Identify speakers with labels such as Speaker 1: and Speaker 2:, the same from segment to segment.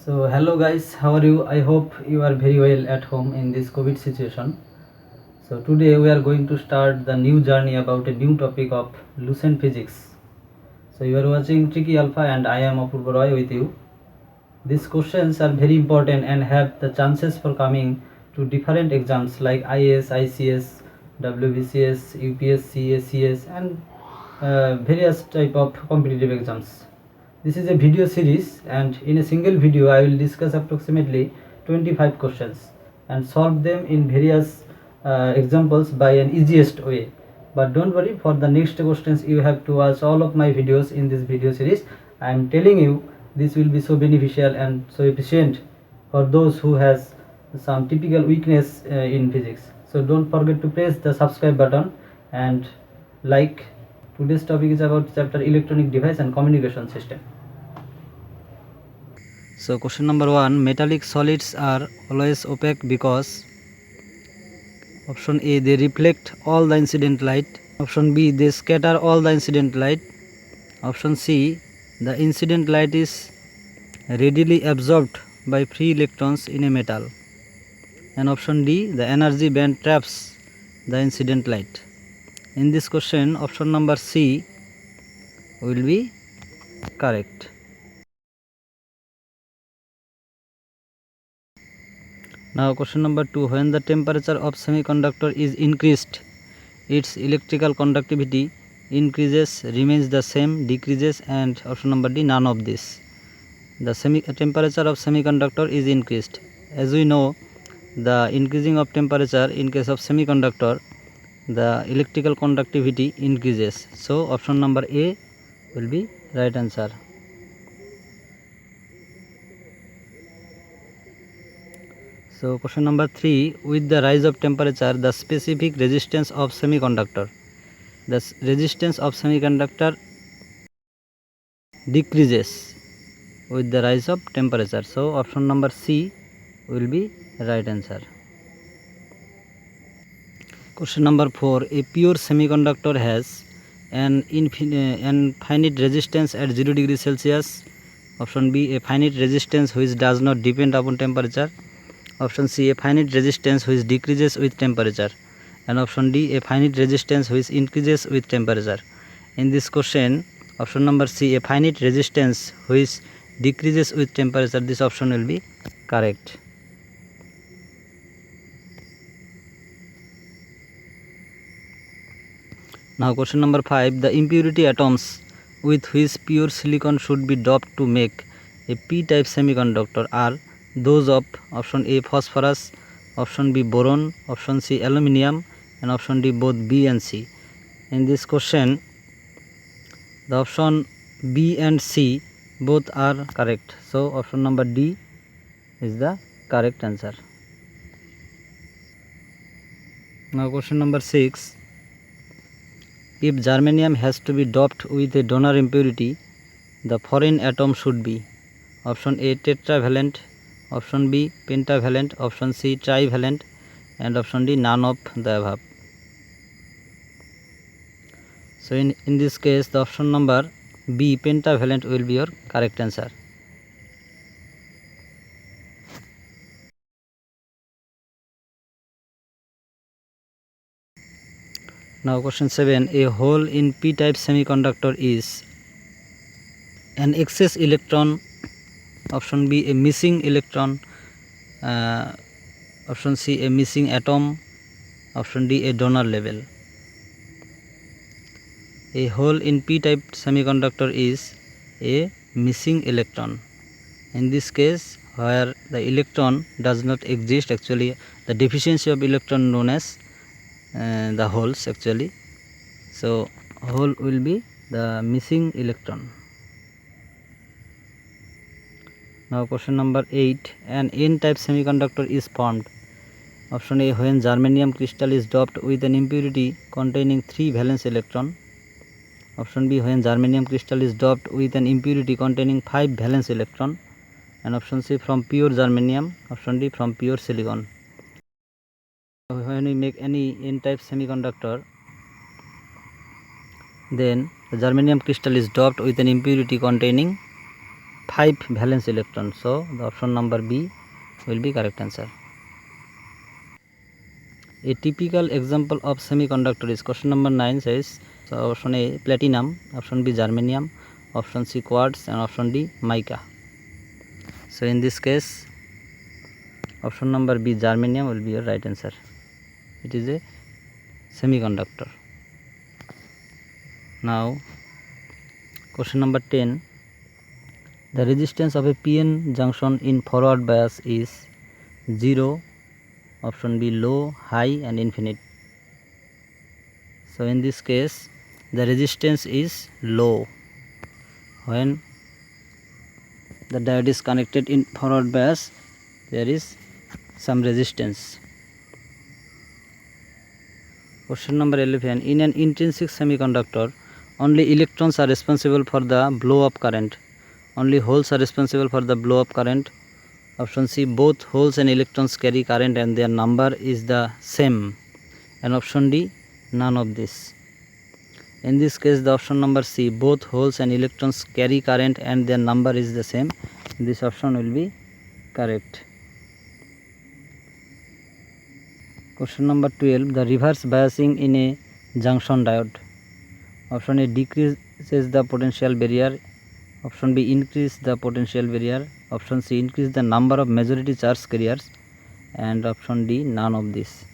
Speaker 1: So hello guys, how are you? I hope you are very well at home in this COVID situation. So today we are going to start the new journey about a new topic of Lucent physics. So you are watching Tricky Alpha and I am Apurva Roy with you. These questions are very important and have the chances for coming to different exams like IAS, ICS, WBCS, UPSC, ACS and various type of competitive exams. This is a video series and in a single video I will discuss approximately 25 questions and solve them in various examples by an easiest way. But don't worry, for the next questions you have to watch all of my videos in this video series. I am telling you this will be so beneficial and so efficient for those who has some typical weakness in physics. So don't forget to press the subscribe button and like. Today's topic is about chapter electronic device and communication system. So question number 1, metallic solids are always opaque because option A, they reflect all the incident light, option B, they scatter all the incident light, option C, the incident light is readily absorbed by free electrons in a metal, and option D, the energy band traps the incident light. In this question, option number C will be correct. Now question number 2, when the temperature of semiconductor is increased, its electrical conductivity increases, remains the same, decreases, and option number D, none of this. The temperature of semiconductor is increased. As we know, the increasing of temperature in case of semiconductor, the electrical conductivity increases. So option number A will be right answer. So question number 3, with the rise of temperature, the specific resistance of semiconductor, the resistance of semiconductor decreases with the rise of temperature. So option number C will be right answer. Question number 4, a pure semiconductor has an finite resistance at 0 degree Celsius. Option B, a finite resistance which does not depend upon temperature. Option C, a finite resistance which decreases with temperature, and option D, a finite resistance which increases with temperature. In this question, option number C, a finite resistance which decreases with temperature, this option will be correct. Now question number 5, the impurity atoms with which pure silicon should be doped to make a p-type semiconductor are those of option A, phosphorus, option B, boron, option C, aluminium, and option D, both B and C. In this question, the option B and C both are correct. So option number D is the correct answer. Now question number 6, if germanium has to be doped with a donor impurity, the foreign atom should be option A, tetravalent, option B, pentavalent, option C, trivalent, and option D, none of the above. So in this case, the option number B, pentavalent, will be your correct answer. Now question 7, a hole in p-type semiconductor is an excess electron, option B, a missing electron, option C, a missing atom, option D, a donor level. A hole in p-type semiconductor is a missing electron. In this case, where the electron does not exist, actually the deficiency of electron known as the holes actually. So hole will be the missing electron. Now question number 8, an n-type semiconductor is formed. Option A, when germanium crystal is doped with an impurity containing 3 valence electron. Option B, when germanium crystal is doped with an impurity containing 5 valence electron, and option C, from pure germanium, option D, from pure silicon. When we make any n-type semiconductor, then the germanium crystal is doped with an impurity containing 5 valence electrons. So the option number B will be correct answer. A typical example of semiconductor is question number 9 says, so option A platinum, option B germanium, option C quartz, and option D mica. So in this case option number B germanium will be your right answer. It is a semiconductor. Now question number 10, the resistance of a PN junction in forward bias is 0, option B low, high, and infinite. So in this case the resistance is low. When the diode is connected in forward bias, there is some resistance. Question number 11, in an intrinsic semiconductor only electrons are responsible for the blow up current, only holes are responsible for the blow up current. Option C, both holes and electrons carry current and their number is the same, and option D, none of this. In this case the option number C, both holes and electrons carry current and their number is the same, this option will be correct. Question number 12, the reverse biasing in a junction diode. Option A, decreases the potential barrier, option B, increase the potential barrier, option C, increase the number of majority charge carriers, and option D, none of this.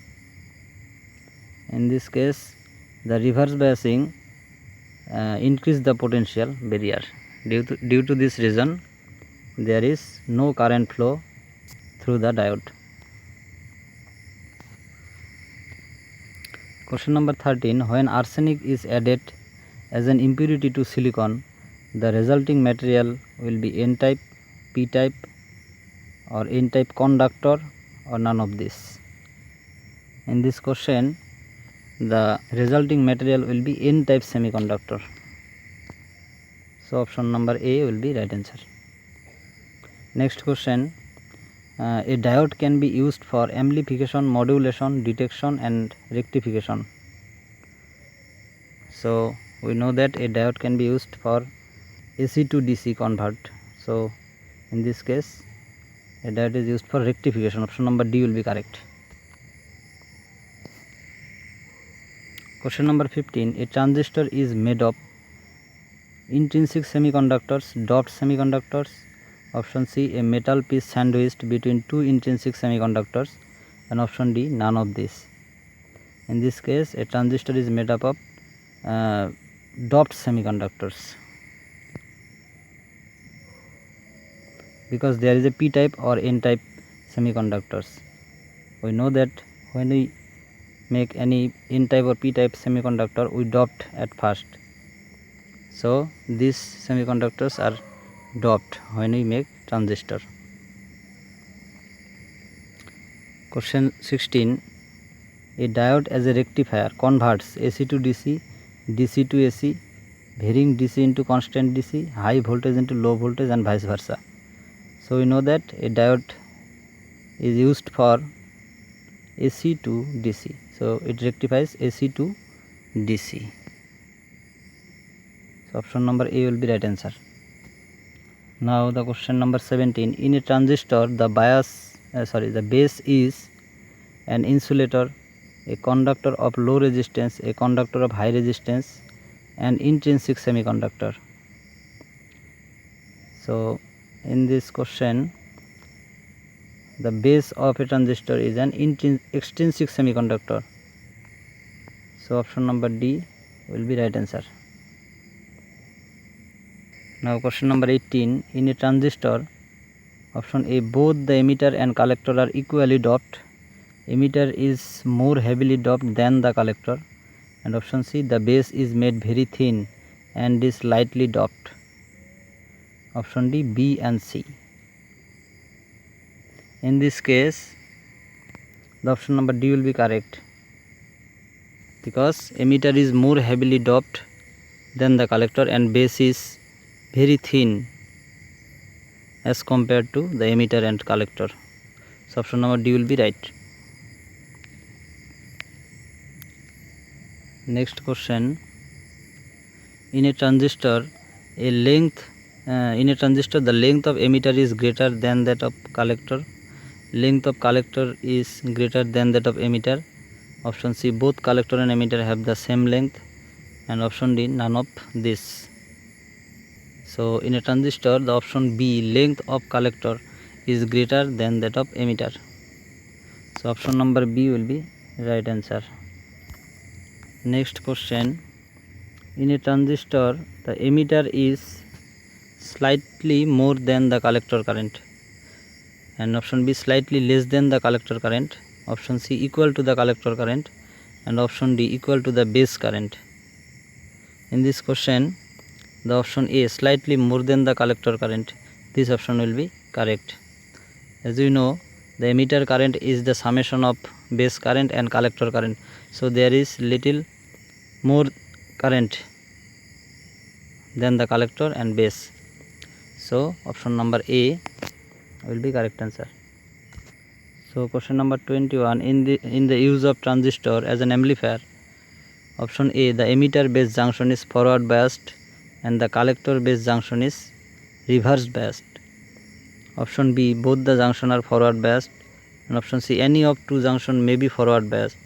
Speaker 1: In this case the reverse biasing increase the potential barrier. Due to this reason there is no current flow through the diode. Question number 13, when arsenic is added as an impurity to silicon, the resulting material will be N-type, P-type, or N-type conductor, or none of this. In this question the resulting material will be N-type semiconductor. So option number A will be right answer. Next question, a diode can be used for amplification, modulation, detection, and rectification. So we know that a diode can be used for AC to DC convert. So in this case a diode is used for rectification. Option number D will be correct. Question number 15, a transistor is made of intrinsic semiconductors, doped semiconductors. Option C, a metal piece sandwiched between two intrinsic semiconductors, and option D, none of this. In this case a transistor is made up of doped semiconductors, because there is a p-type or n-type semiconductors. We know that when we make any n-type or p-type semiconductor we doped at first, so these semiconductors are doped when we make transistor. Question 16, a diode as a rectifier converts AC to DC, DC to AC, varying DC into constant DC, high voltage into low voltage, and vice versa. So we know that a diode is used for AC to DC, so it rectifies AC to DC. So option number A will be right answer. Now the question number 17, in a transistor the base is an insulator, a conductor of low resistance, a conductor of high resistance, and intrinsic semiconductor. So in this question the base of a transistor is an extrinsic semiconductor. So option number D will be right answer. Now question number 18, in a transistor, option A, both the emitter and collector are equally doped. Emitter is more heavily doped than the collector, and option C, the base is made very thin and is lightly doped. Option D, B and C. In this case the option number D will be correct, because emitter is more heavily doped than the collector and base is very thin as compared to the emitter and collector. So option number D will be right. Next question, in a transistor a length in a transistor the length of emitter is greater than that of collector. Length of collector is greater than that of emitter. Option C, both collector and emitter have the same length, and option D, none of this. So in a transistor, the option B, length of collector is greater than that of emitter. So option number B will be right answer. Next question, in a transistor the emitter is slightly more than the collector current, and option B, slightly less than the collector current. Option C, equal to the collector current, and option D, equal to the base current. In this question, the option A, slightly more than the collector current, this option will be correct. As you know, the emitter current is the summation of base current and collector current, so there is little more current than the collector and base. So option number A will be correct answer. So question number 21, in the use of transistor as an amplifier, option A, the emitter base junction is forward biased and the collector base junction is reverse biased. Option B, both the junction are forward biased, and option C, any of two junction may be forward biased,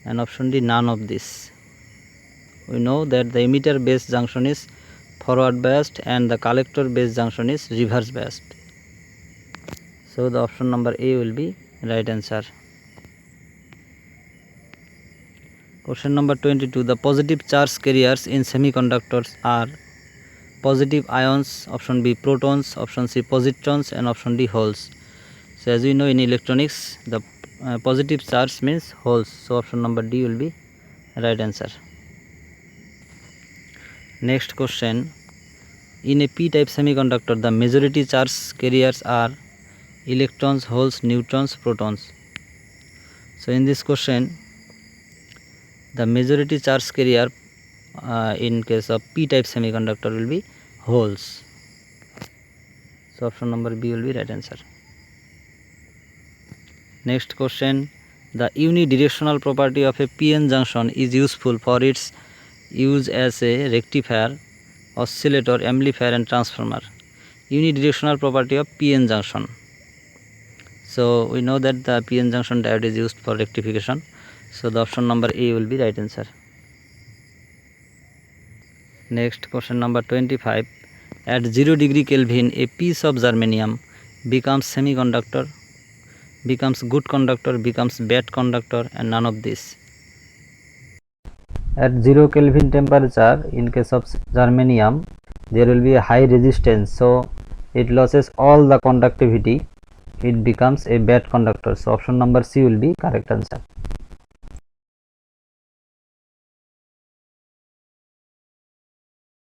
Speaker 1: and option D, none of this. We know that the emitter base junction is forward biased and the collector base junction is reverse biased. So the option number A will be right answer. Question number 22, the positive charge carriers in semiconductors are positive ions, option B protons, option C positrons, and option D holes. So as we know, in electronics the positive charge means holes, so option number D will be right answer. Next question, in a p-type semiconductor the majority charge carriers are electrons, holes, neutrons, protons. So in this question, the majority charge carrier in case of p-type semiconductor will be holes. So option number B will be right answer. Next question, the unidirectional property of a p-n junction is useful for its use as a rectifier, oscillator, amplifier and transformer. Unidirectional property of p-n junction. So we know that the p-n junction diode is used for rectification, so the option number A will be right answer. Next question number 25, at 0 degree Kelvin a piece of germanium becomes semiconductor, becomes good conductor, becomes bad conductor, and none of this. At 0 Kelvin temperature, in case of germanium, there will be a high resistance, so it loses all the conductivity, it becomes a bad conductor. So option number C will be correct answer.